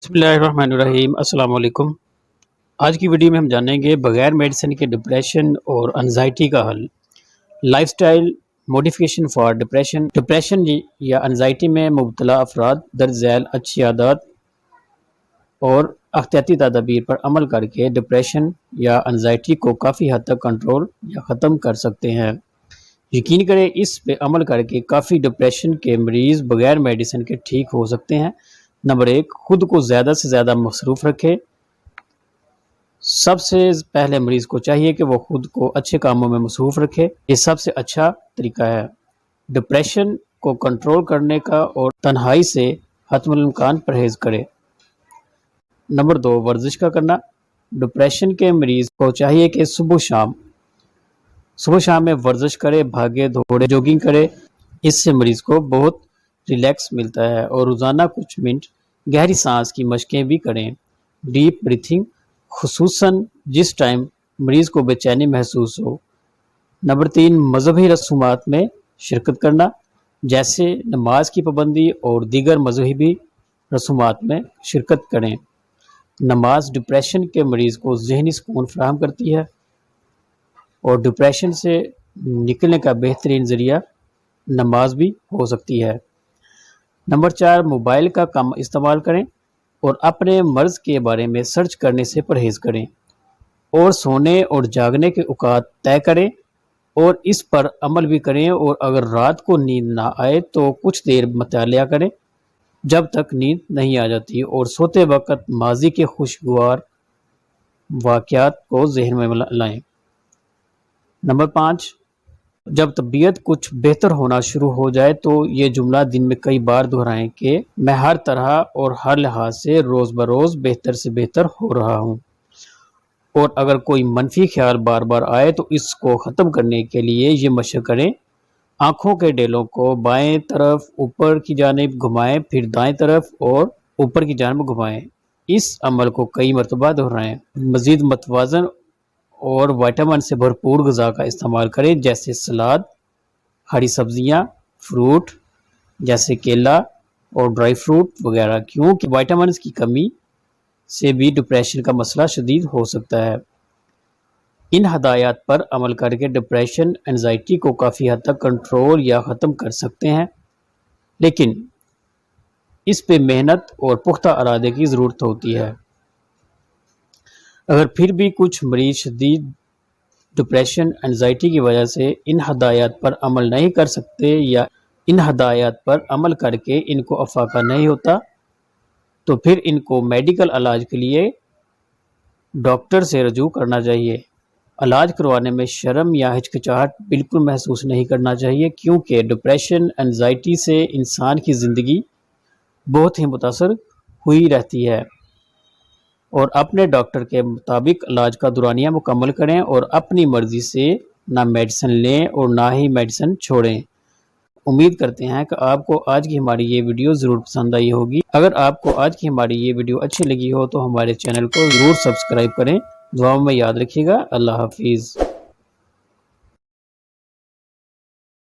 بسم اللہ الرحمن الرحیم۔ السلام علیکم۔ آج کی ویڈیو میں ہم جانیں گے بغیر میڈیسن کے ڈپریشن اور انزائٹی کا حل، life style modification for depression یا انزائٹی میں مبتلا افراد درج ذیل اچھی عادات اور احتیاطی تدابیر پر عمل کر کے ڈپریشن یا انزائٹی کو کافی حد تک کنٹرول یا ختم کر سکتے ہیں۔ یقین کریں اس پہ عمل کر کے کافی ڈپریشن کے مریض بغیر میڈیسن کے ٹھیک ہو سکتے ہیں۔ نمبر 1، خود کو زیادہ سے زیادہ مصروف رکھے۔ سب سے پہلے مریض کو چاہیے کہ وہ خود کو اچھے کاموں میں مصروف رکھے، یہ سب سے اچھا طریقہ ہے ڈپریشن کو کنٹرول کرنے کا، اور تنہائی سے حتم الامکان پرہیز کرے۔ نمبر 2، ورزش کا کرنا۔ ڈپریشن کے مریض کو چاہیے کہ صبح شام میں ورزش کرے، بھاگے دوڑے، جوگنگ کرے۔ اس سے مریض کو بہت ریلیکس ملتا ہے، اور روزانہ کچھ منٹ گہری سانس کی مشقیں بھی کریں، ڈیپ بریتھنگ، خصوصاً جس ٹائم مریض کو بے چینی محسوس ہو۔ نمبر 3، مذہبی رسومات میں شرکت کرنا، جیسے نماز کی پابندی اور دیگر مذہبی رسومات میں شرکت کریں۔ نماز ڈپریشن کے مریض کو ذہنی سکون فراہم کرتی ہے، اور ڈپریشن سے نکلنے کا بہترین ذریعہ نماز بھی ہو سکتی ہے۔ نمبر 4، موبائل کا کم استعمال کریں، اور اپنے مرض کے بارے میں سرچ کرنے سے پرہیز کریں، اور سونے اور جاگنے کے اوقات طے کریں اور اس پر عمل بھی کریں۔ اور اگر رات کو نیند نہ آئے تو کچھ دیر مطالعہ کریں جب تک نیند نہیں آ جاتی، اور سوتے وقت ماضی کے خوشگوار واقعات کو ذہن میں لائیں۔ نمبر 5، جب طبیعت کچھ بہتر ہونا شروع ہو جائے تو یہ جملہ دن میں کئی بار دہرائیں کہ میں ہر طرح اور ہر لحاظ سے روز بروز بہتر سے بہتر ہو رہا ہوں۔ اور اگر کوئی منفی خیال بار بار آئے تو اس کو ختم کرنے کے لیے یہ مشق کریں، آنکھوں کے ڈیلوں کو بائیں طرف اوپر کی جانب گھمائیں، پھر دائیں طرف اور اوپر کی جانب گھمائیں۔ اس عمل کو کئی مرتبہ دہرائیں۔ مزید متوازن اور وٹامن سے بھرپور غذا کا استعمال کریں، جیسے سلاد، ہری سبزیاں، فروٹ جیسے کیلا اور ڈرائی فروٹ وغیرہ، کیونکہ وٹامنز کی کمی سے بھی ڈپریشن کا مسئلہ شدید ہو سکتا ہے۔ ان ہدایات پر عمل کر کے ڈپریشن انزائٹی کو کافی حد تک کنٹرول یا ختم کر سکتے ہیں، لیکن اس پہ محنت اور پختہ ارادے کی ضرورت ہوتی ہے۔ اگر پھر بھی کچھ مریض شدید ڈپریشن انزائٹی کی وجہ سے ان ہدایات پر عمل نہیں کر سکتے، یا ان ہدایات پر عمل کر کے ان کو افاقہ نہیں ہوتا، تو پھر ان کو میڈیکل علاج کے لیے ڈاکٹر سے رجوع کرنا چاہیے۔ علاج کروانے میں شرم یا ہچکچاہٹ بالکل محسوس نہیں کرنا چاہیے، کیونکہ ڈپریشن انزائٹی سے انسان کی زندگی بہت ہی متاثر ہوئی رہتی ہے۔ اور اپنے ڈاکٹر کے مطابق علاج کا دورانیہ مکمل کریں، اور اپنی مرضی سے نہ میڈیسن لیں اور نہ ہی میڈیسن چھوڑیں۔ امید کرتے ہیں کہ آپ کو آج کی ہماری یہ ویڈیو ضرور پسند آئی ہوگی۔ اگر آپ کو آج کی ہماری یہ ویڈیو اچھی لگی ہو تو ہمارے چینل کو ضرور سبسکرائب کریں۔ دعاؤں میں یاد رکھیے گا۔ اللہ حافظ۔